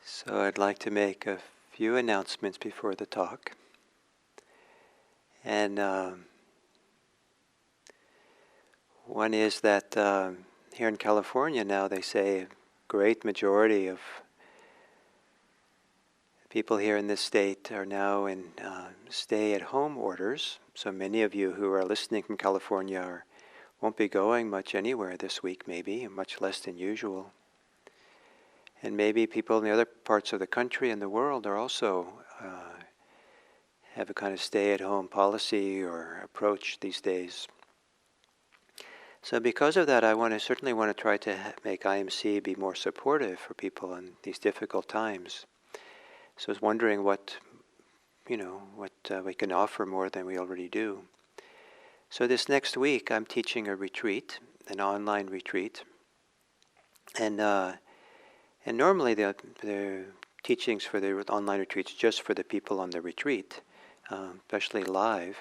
So I'd like to make a few announcements before the talk. And one is that here in California now they say a great majority of people here in this state are now in stay-at-home orders. So many of you who are listening from California won't be going much anywhere this week maybe, much less than usual. And maybe people in the other parts of the country and the world are also have a kind of stay-at-home policy or approach these days. So because of that, I certainly want to try to make IMC be more supportive for people in these difficult times. So I was wondering what we can offer more than we already do. So this next week, I'm teaching a retreat, an online retreat, and normally the teachings for the online retreats just for the people on the retreat, especially live,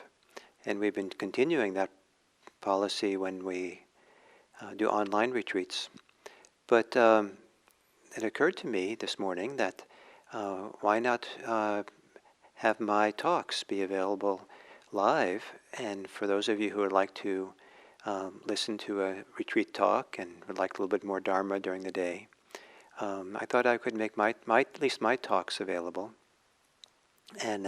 and we've been continuing that policy when we do online retreats. But it occurred to me this morning that why not have my talks be available live? And for those of you who would like to listen to a retreat talk and would like a little bit more Dharma during the day, I thought I could make at least my talks available. And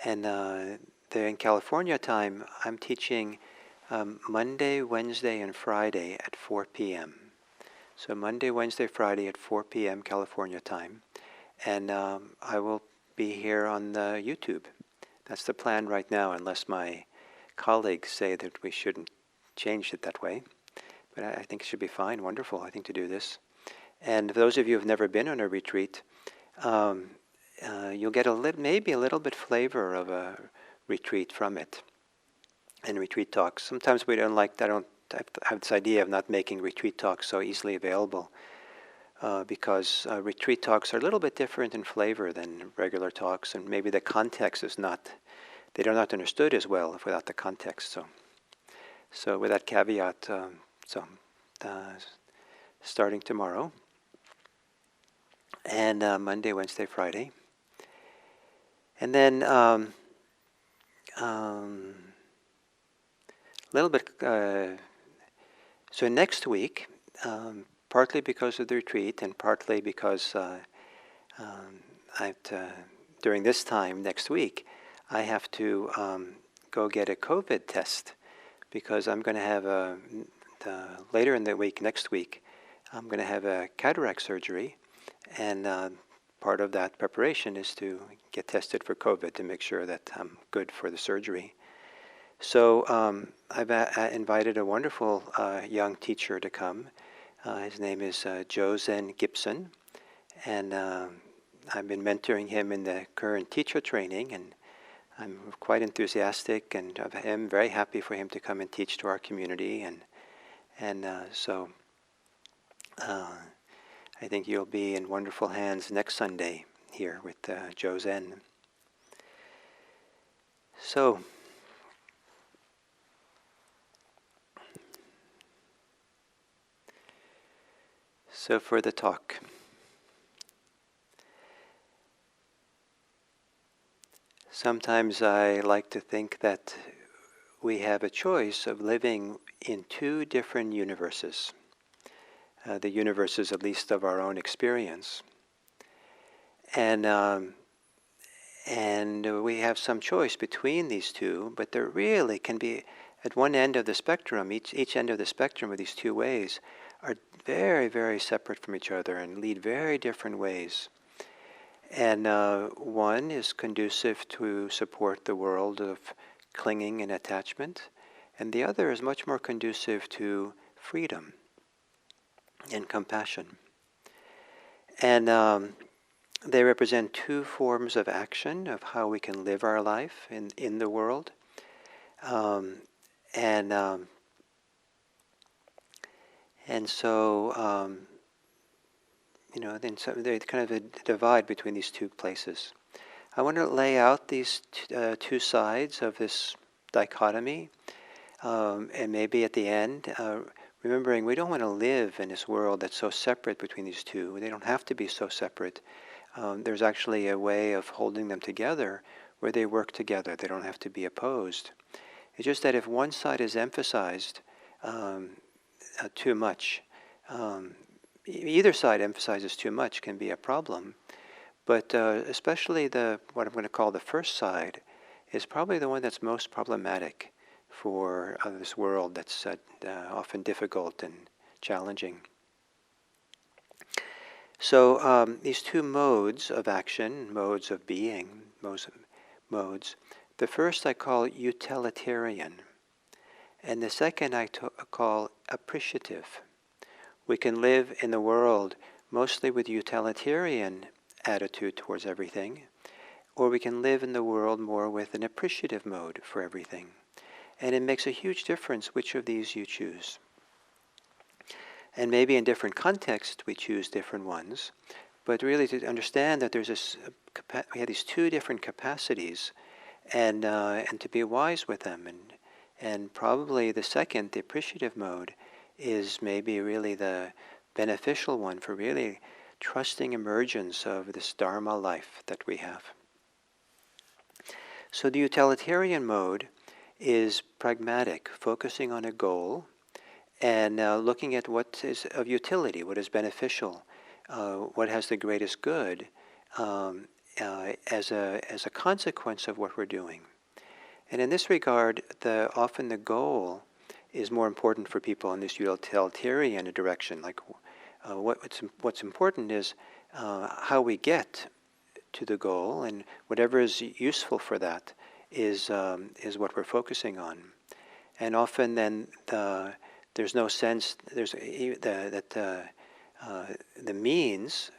in California time, I'm teaching Monday, Wednesday, and Friday at 4 p.m. So Monday, Wednesday, Friday at 4 p.m. California time. And I will be here on YouTube. That's the plan right now, unless my colleagues say that we shouldn't change it that way. But I think it should be fine, wonderful, I think, to do this. And for those of you who have never been on a retreat, you'll get maybe a little bit flavor of a retreat from it. And retreat talks. Sometimes we don't like. I have this idea of not making retreat talks so easily available because retreat talks are a little bit different in flavor than regular talks, and maybe the context is not. They're not understood as well without the context. So with that caveat, starting tomorrow. And Monday, Wednesday, Friday. And then a little bit, so next week, partly because of the retreat and partly because during this time next week, I have to go get a COVID test because I'm going to have later in the week, next week, I'm going to have a cataract surgery. And part of that preparation is to get tested for COVID to make sure that I'm good for the surgery. So I've invited a wonderful young teacher to come. His name is Jozen Gibson. And I've been mentoring him in the current teacher training. And I'm quite enthusiastic and I'm very happy for him to come and teach to our community. So I think you'll be in wonderful hands next Sunday here with Jozen. So for the talk. Sometimes I like to think that we have a choice of living in two different universes. The universes, at least of our own experience. And we have some choice between these two, but there really can be, at one end of the spectrum, each end of the spectrum of these two ways are very, very separate from each other and lead very different ways. And one is conducive to support the world of clinging and attachment, and the other is much more conducive to freedom and compassion. And they represent two forms of action of how we can live our life in the world. So they kind of divide between these two places. I want to lay out these two sides of this dichotomy, and maybe at the end remembering we don't want to live in this world that's so separate between these two. They don't have to be so separate. There's actually a way of holding them together where they work together. They don't have to be opposed. It's just that if one side is emphasized too much, either side emphasizes too much can be a problem. But especially what I'm going to call the first side is probably the one that's most problematic for this world that's often difficult and challenging. So these two modes of action, modes of being, modes. The first I call utilitarian, and the second I call appreciative. We can live in the world mostly with utilitarian attitude towards everything, or we can live in the world more with an appreciative mode for everything. And it makes a huge difference which of these you choose. And maybe in different contexts we choose different ones, but really to understand that there's we have these two different capacities, and to be wise with them, and probably the second, the appreciative mode, is maybe really the beneficial one for really trusting emergence of this Dharma life that we have. So the utilitarian mode is pragmatic, focusing on a goal, and looking at what is of utility, what is beneficial, what has the greatest good as a consequence of what we're doing. And in this regard, often the goal is more important for people in this utilitarian direction. Like what's important is how we get to the goal, and whatever is useful for that is what we're focusing on. And often then there's no sense that the means,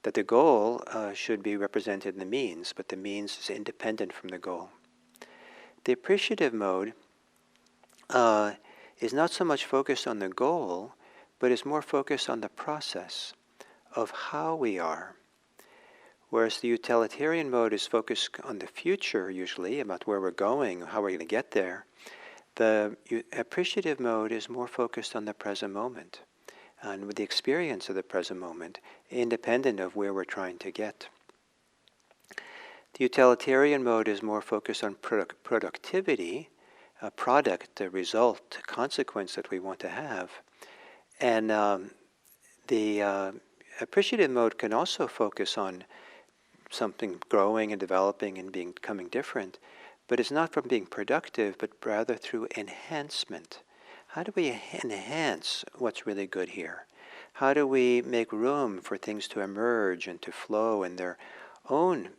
that the goal should be represented in the means, but the means is independent from the goal. The appreciative mode is not so much focused on the goal, but is more focused on the process of how we are. Whereas the utilitarian mode is focused on the future, usually, about where we're going, how we're going to get there. The appreciative mode is more focused on the present moment, and with the experience of the present moment, independent of where we're trying to get. The utilitarian mode is more focused on productivity, a product, a result, a consequence that we want to have. And the appreciative mode can also focus on something growing and developing and becoming different, but it's not from being productive, but rather through enhancement. How do we enhance what's really good here? How do we make room for things to emerge and to flow in their own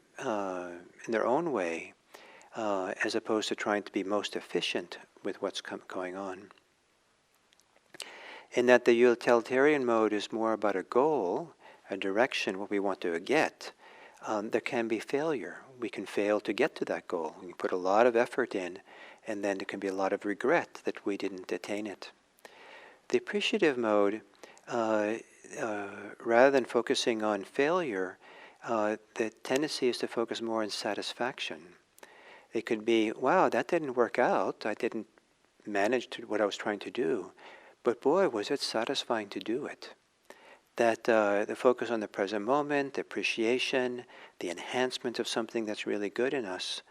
way, as opposed to trying to be most efficient with what's going on? In that the utilitarian mode is more about a goal, a direction, what we want to get. There can be failure. We can fail to get to that goal. We put a lot of effort in, and then there can be a lot of regret that we didn't attain it. The appreciative mode, rather than focusing on failure, the tendency is to focus more on satisfaction. It could be, wow, that didn't work out. I didn't manage to what I was trying to do. But boy, was it satisfying to do it. That the focus on the present moment, the appreciation, the enhancement of something that's really good in us,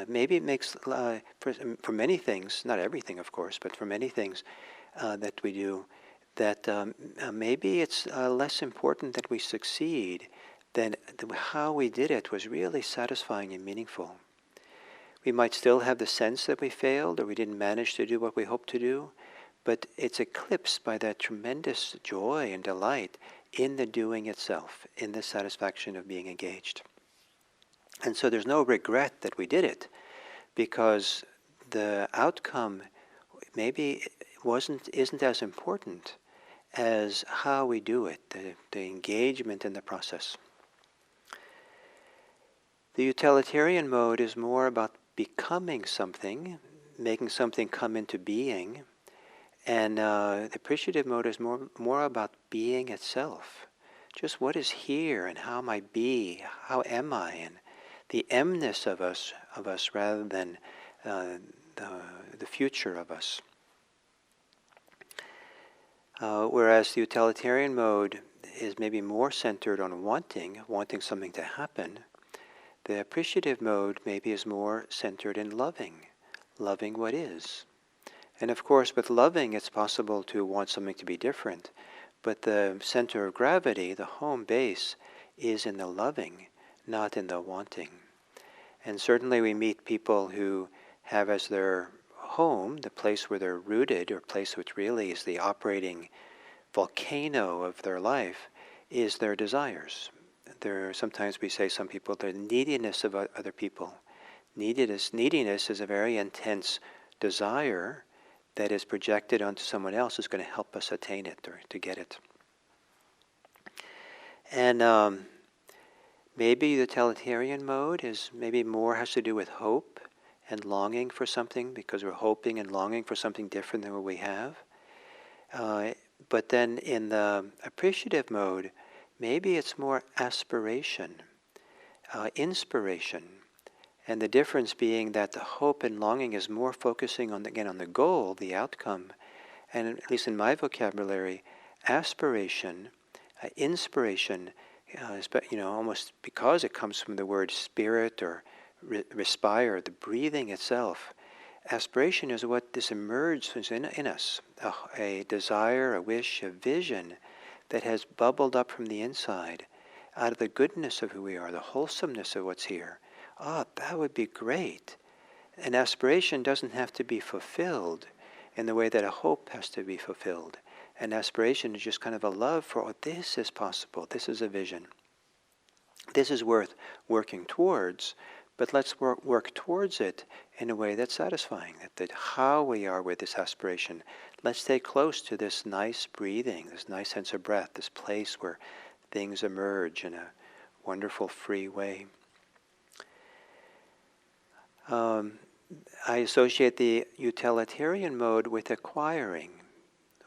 maybe it makes, for many things, not everything of course, but for many things that we do, that maybe it's less important that we succeed than how we did it was really satisfying and meaningful. We might still have the sense that we failed or we didn't manage to do what we hoped to do, but it's eclipsed by that tremendous joy and delight in the doing itself, in the satisfaction of being engaged. And so there's no regret that we did it, because the outcome maybe isn't as important as how we do it, the engagement in the process. The utilitarian mode is more about becoming something, making something come into being, and the appreciative mode is more about being itself. Just what is here and how am I be, how am I, and the emness of us rather than the future of us. Whereas the utilitarian mode is maybe more centered on wanting something to happen. The appreciative mode maybe is more centered in loving what is. And of course, with loving, it's possible to want something to be different. But the center of gravity, the home base, is in the loving, not in the wanting. And certainly we meet people who have as their home, the place where they're rooted, or place which really is the operating volcano of their life, is their desires. Sometimes we say some people, the neediness of other people. Neediness is a very intense desire that is projected onto someone else who's going to help us attain it or to get it. And maybe the utilitarian mode is maybe more has to do with hope and longing for something, because we're hoping and longing for something different than what we have. But then in the appreciative mode, maybe it's more aspiration, inspiration. And the difference being that the hope and longing is more focusing on the goal, the outcome. And at least in my vocabulary, aspiration, inspiration, almost because it comes from the word spirit or respire, the breathing itself. Aspiration is what this emerges in us, a desire, a wish, a vision that has bubbled up from the inside, out of the goodness of who we are, the wholesomeness of what's here. That would be great. An aspiration doesn't have to be fulfilled in the way that a hope has to be fulfilled. An aspiration is just kind of a love for, this is possible, this is a vision. This is worth working towards, but let's work towards it in a way that's satisfying, that how we are with this aspiration. Let's stay close to this nice breathing, this nice sense of breath, this place where things emerge in a wonderful, free way. I associate the utilitarian mode with acquiring,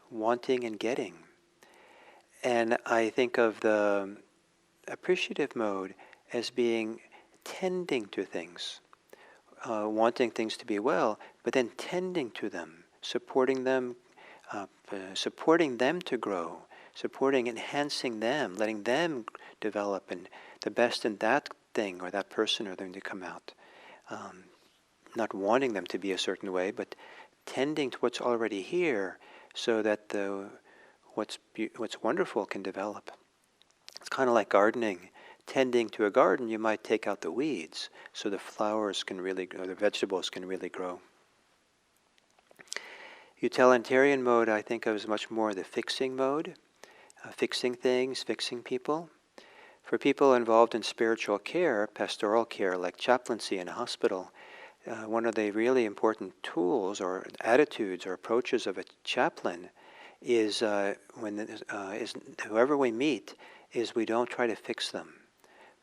wanting and getting. And I think of the appreciative mode as being tending to things, wanting things to be well, but then tending to them, supporting them to grow, enhancing them, letting them develop and the best in that thing or that person or them to come out. Not wanting them to be a certain way, but tending to what's already here so that what's wonderful can develop. It's kind of like gardening. Tending to a garden, you might take out the weeds so the flowers can really grow, the vegetables can really grow. Utilitarian mode, I think of as much more the fixing mode, fixing things, fixing people. For people involved in spiritual care, pastoral care, like chaplaincy in a hospital, one of the really important tools or attitudes or approaches of a chaplain is whoever we meet, is we don't try to fix them,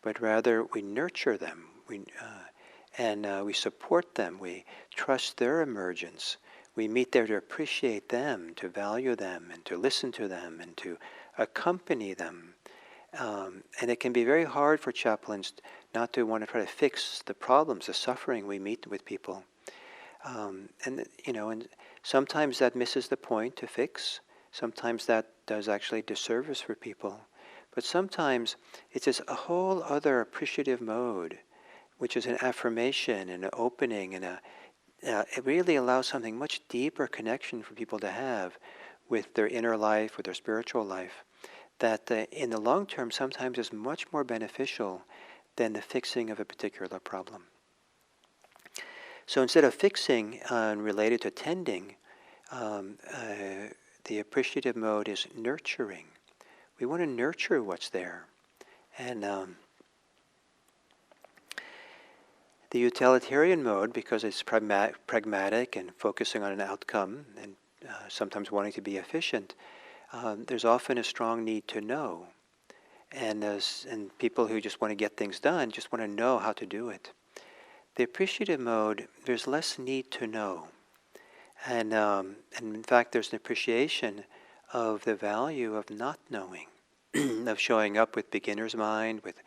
but rather we nurture them, we support them, we trust their emergence. We meet there to appreciate them, to value them, and to listen to them, and to accompany them. And it can be very hard for chaplains not to want to try to fix the problems, the suffering we meet with people. And sometimes that misses the point to fix. Sometimes that does actually disservice for people. But sometimes it's just a whole other appreciative mode, which is an affirmation and an opening, and it really allows something much deeper connection for people to have with their inner life, with their spiritual life, that in the long term sometimes is much more beneficial than the fixing of a particular problem. So instead of fixing related to tending, the appreciative mode is nurturing. We want to nurture what's there. And the utilitarian mode, because it's pragmatic and focusing on an outcome and sometimes wanting to be efficient, there's often a strong need to know. And people who just want to get things done just want to know how to do it. The appreciative mode, there's less need to know. And in fact, there's an appreciation of the value of not knowing, of showing up with beginner's mind, with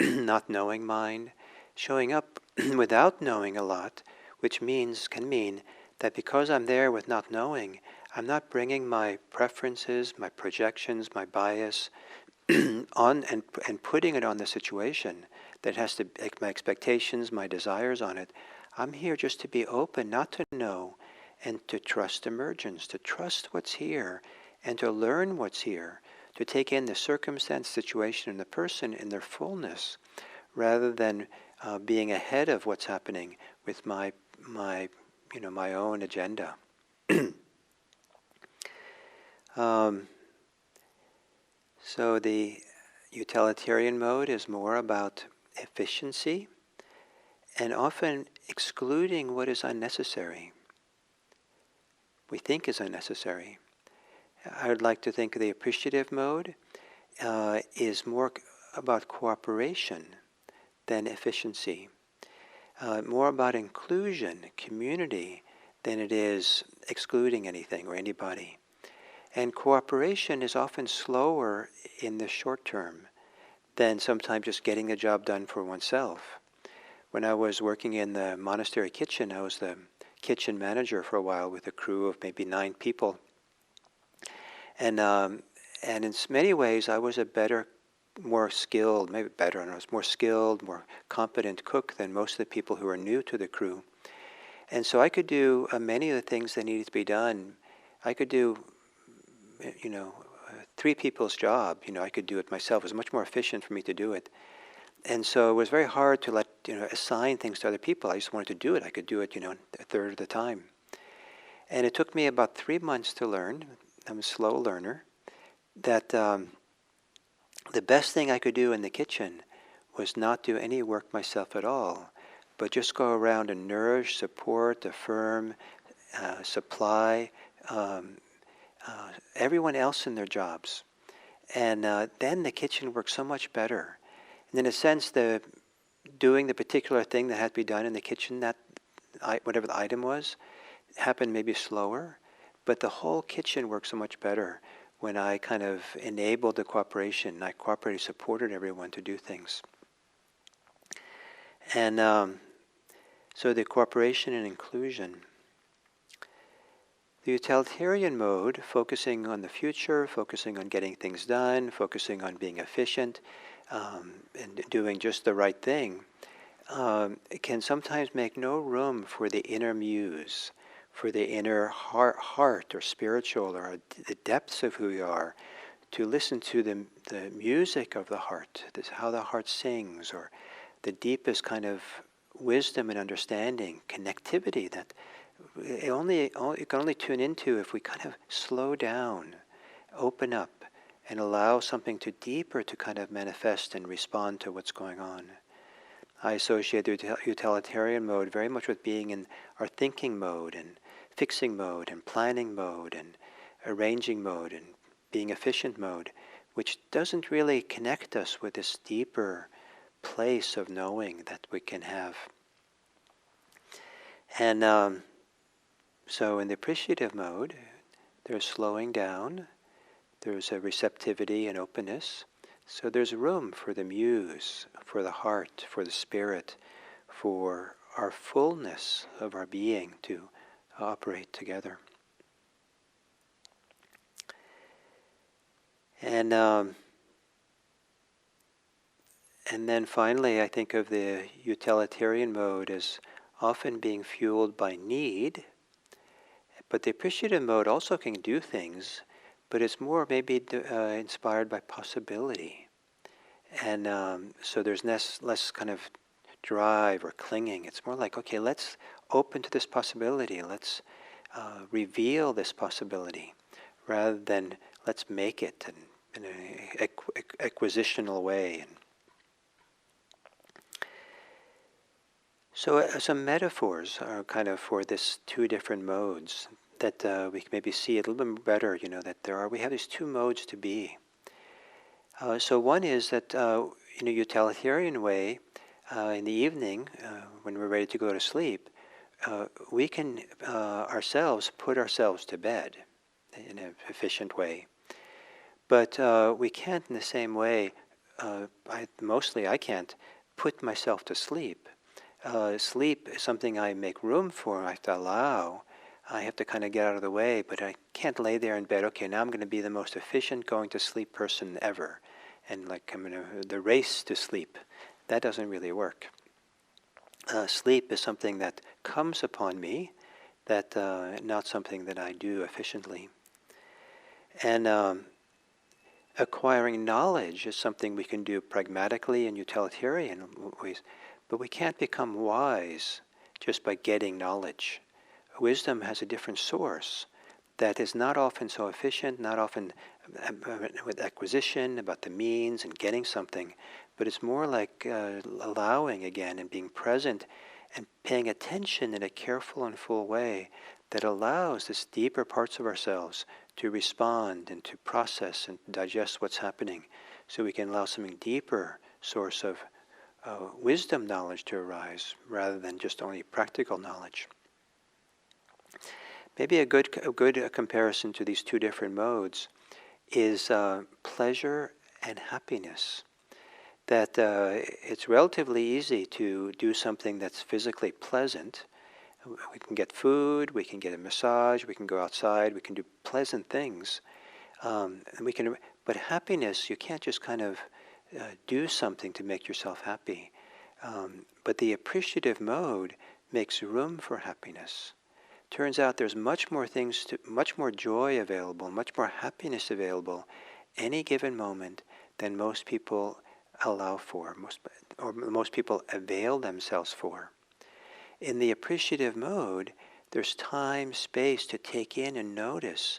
not knowing mind, showing up without knowing a lot, which can mean that because I'm there with not knowing, I'm not bringing my preferences, my projections, my bias on and putting it on the situation that has to, like my expectations, my desires on it. I'm here just to be open, not to know, and to trust emergence, to trust what's here, and to learn what's here, to take in the circumstance, situation, and the person in their fullness, rather than being ahead of what's happening with my own agenda. So the utilitarian mode is more about efficiency and often excluding what is unnecessary, we think is unnecessary. I would like to think the appreciative mode is more about cooperation than efficiency, more about inclusion, community, than it is excluding anything or anybody. And cooperation is often slower in the short term than sometimes just getting the job done for oneself. When I was working in the monastery kitchen, I was the kitchen manager for a while with a crew of maybe 9 people. And in many ways, I was a better, more skilled, maybe better, I was more skilled, more competent cook than most of the people who were new to the crew. And so I could do many of the things that needed to be done. I could do 3 people's job. I could do it myself. It was much more efficient for me to do it. And so it was very hard to assign things to other people. I just wanted to do it. I could do it, a third of the time. And it took me about 3 months to learn. I'm a slow learner. That the best thing I could do in the kitchen was not do any work myself at all, but just go around and nourish, support, affirm, supply everyone else in their jobs. And then the kitchen worked so much better. And in a sense, doing the particular thing that had to be done in the kitchen, that whatever the item was, happened maybe slower, but the whole kitchen worked so much better when I kind of enabled the cooperation. I cooperated, supported everyone to do things. And so the cooperation and inclusion. The utilitarian mode, focusing on the future, focusing on getting things done, focusing on being efficient, and doing just the right thing, can sometimes make no room for the inner muse, for the inner heart or spiritual, or the depths of who we are, to listen to the music of the heart, how the heart sings, or the deepest kind of wisdom and understanding, connectivity that you can only tune into if we kind of slow down, open up, and allow something deeper to kind of manifest and respond to what's going on. I associate the utilitarian mode very much with being in our thinking mode and fixing mode and planning mode and arranging mode and being efficient mode, which doesn't really connect us with this deeper place of knowing that we can have. And so in the appreciative mode, there's slowing down, there's a receptivity and openness. So there's room for the muse, for the heart, for the spirit, for our fullness of our being to operate together. And then finally, I think of the utilitarian mode as often being fueled by need, but the appreciative mode also can do things, but it's more maybe inspired by possibility. And so there's less kind of drive or clinging. It's more like, okay, let's open to this possibility. Let's reveal this possibility, rather than let's make it in an acquisitional way. So some metaphors are kind of for this 2 different modes that we can maybe see a little bit better, that we have these 2 modes to be. So one is that in a utilitarian way, in the evening, when we're ready to go to sleep, we can ourselves put ourselves to bed in an efficient way. But we can't in the same way, I can't put myself to sleep. Sleep is something I make room for, I have to allow. I have to kind of get out of the way, but I can't lay there in bed, okay, now I'm going to be the most efficient going to sleep person ever. And like I'm in the race to sleep. That doesn't really work. Sleep is something that comes upon me, that not something that I do efficiently. And acquiring knowledge is something we can do pragmatically and utilitarian ways, but we can't become wise just by getting knowledge. Wisdom has a different source that is not often so efficient, not often with acquisition, about the means and getting something, but it's more like allowing again and being present and paying attention in a careful and full way that allows this deeper parts of ourselves to respond and to process and digest what's happening, so we can allow something deeper source of wisdom knowledge to arise rather than just only practical knowledge. Maybe a good comparison to these two different modes is pleasure and happiness. That it's relatively easy to do something that's physically pleasant. We can get food, we can get a massage, we can go outside, we can do pleasant things. But happiness, you can't just kind of do something to make yourself happy. But the appreciative mode makes room for happiness. Turns out there's much more joy available, much more happiness available any given moment than most people allow for, most people avail themselves for. In the appreciative mode, there's time, space to take in and notice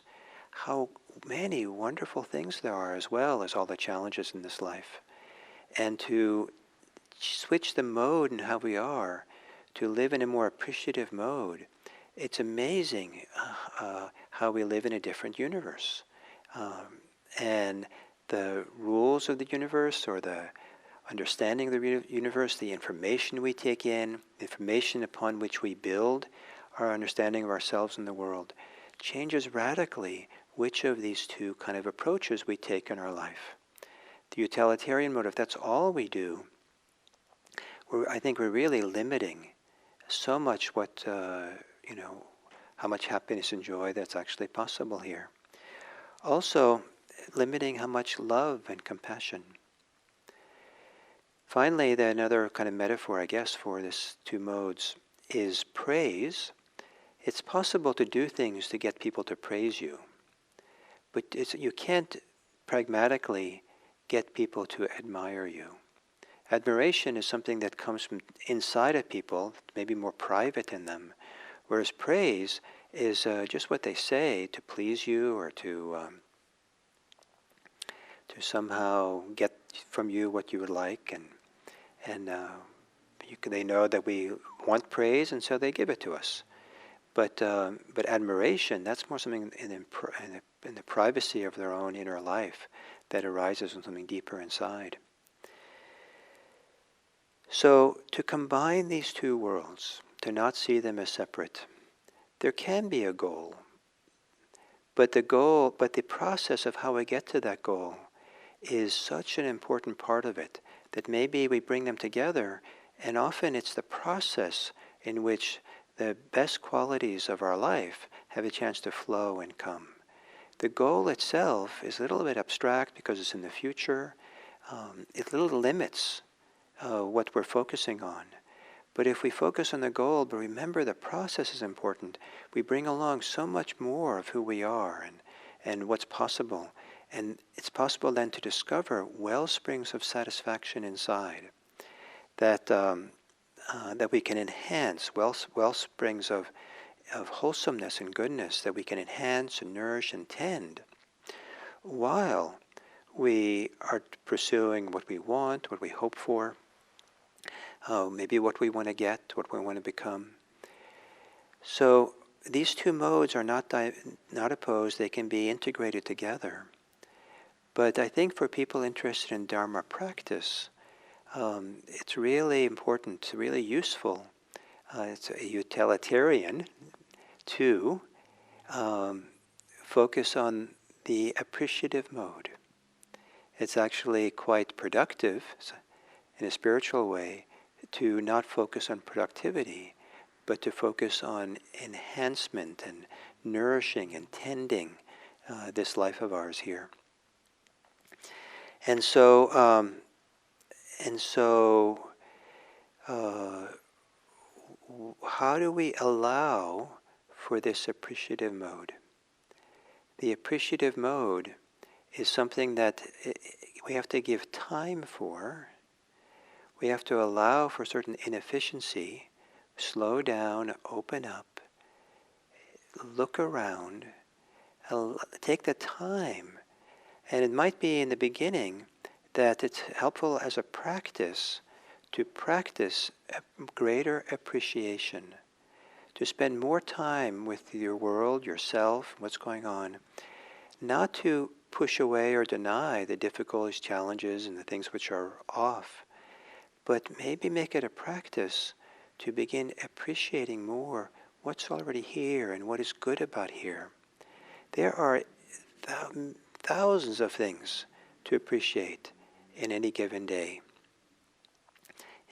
how many wonderful things there are, as well as all the challenges in this life. And to switch the mode and how we are, to live in a more appreciative mode, it's amazing how we live in a different universe. And the rules of the universe, or the understanding of the universe, the information we take in, information upon which we build our understanding of ourselves and the world, changes radically which of these two kind of approaches we take in our life. The utilitarian mode, if that's all we do, I think we're really limiting so much how much happiness and joy that's actually possible here. Also, limiting how much love and compassion. Finally, another kind of metaphor, I guess, for these two modes is praise. It's possible to do things to get people to praise you, but you can't pragmatically get people to admire you. Admiration is something that comes from inside of people, maybe more private in them, whereas praise is just what they say to please you, or to somehow get from you what you would like, and they know that we want praise, and so they give it to us. But admiration, that's more something in the privacy of their own inner life that arises from something deeper inside. So to combine these two worlds, to not see them as separate, there can be a goal. But the process of how we get to that goal is such an important part of it that maybe we bring them together, and often it's the process in which the best qualities of our life have a chance to flow and come. The goal itself is a little bit abstract because it's in the future. It little limits what we're focusing on. But if we focus on the goal, but remember the process is important, we bring along so much more of who we are and what's possible. And it's possible then to discover well springs of satisfaction inside that we can enhance, well springs of wholesomeness and goodness that we can enhance and nourish and tend while we are pursuing what we want, what we hope for, maybe what we want to get, what we want to become. So these two modes are not opposed, they can be integrated together. But I think for people interested in Dharma practice, it's really important, really useful, it's a utilitarian to focus on the appreciative mode. It's actually quite productive in a spiritual way to not focus on productivity, but to focus on enhancement and nourishing and tending this life of ours here. And so, how do we allow for this appreciative mode? The appreciative mode is something that we have to give time for. We have to allow for certain inefficiency, slow down, open up, look around, take the time. And it might be in the beginning that it's helpful as a practice to practice a greater appreciation, to spend more time with your world, yourself, what's going on, not to push away or deny the difficulties, challenges, and the things which are off, but maybe make it a practice to begin appreciating more what's already here and what is good about here. There are thousands of things to appreciate in any given day.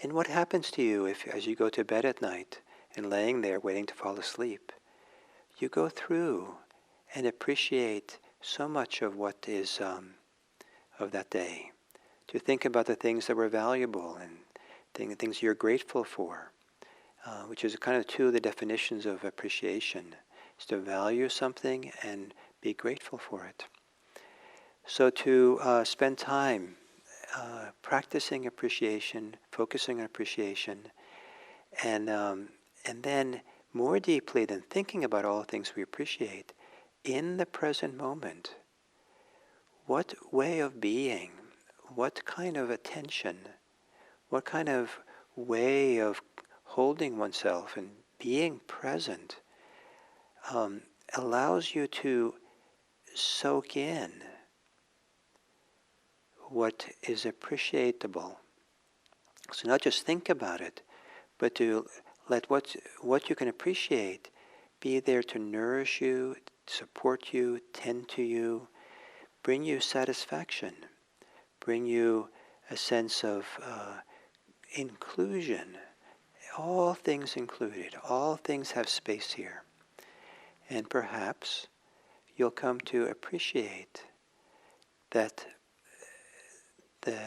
And what happens to you if, as you go to bed at night and laying there waiting to fall asleep, you go through and appreciate so much of what is of that day, to think about the things that were valuable and things you're grateful for, which is kind of two of the definitions of appreciation, is to value something and be grateful for it. So to spend time practicing appreciation, focusing on appreciation, and then more deeply than thinking about all the things we appreciate, in the present moment, what way of being, what kind of attention, what kind of way of holding oneself and being present allows you to soak in what is appreciable. So not just think about it, but to let what you can appreciate be there to nourish you, support you, tend to you, bring you satisfaction, bring you a sense of inclusion. All things included, all things have space here. And perhaps you'll come to appreciate that the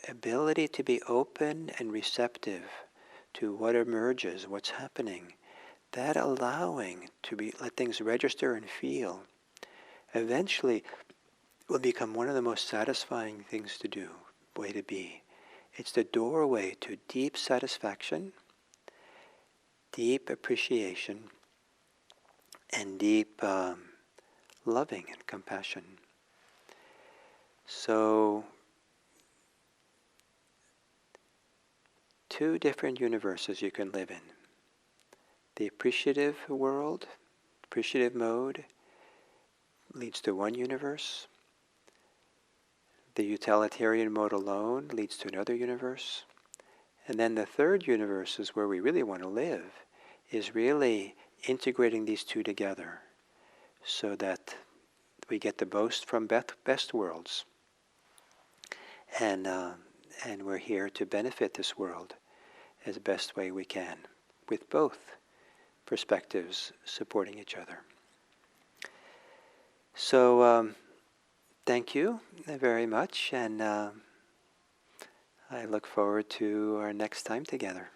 ability to be open and receptive to what emerges, what's happening, that allowing to let things register and feel, eventually will become one of the most satisfying things to do, way to be. It's the doorway to deep satisfaction, deep appreciation, and deep loving and compassion. So, two different universes you can live in. The appreciative world, appreciative mode, leads to one universe. The utilitarian mode alone leads to another universe. And then the third universe is where we really want to live, is really integrating these two together so that we get the most from best worlds. And we're here to benefit this world as the best way we can, with both perspectives supporting each other. So thank you very much, and I look forward to our next time together.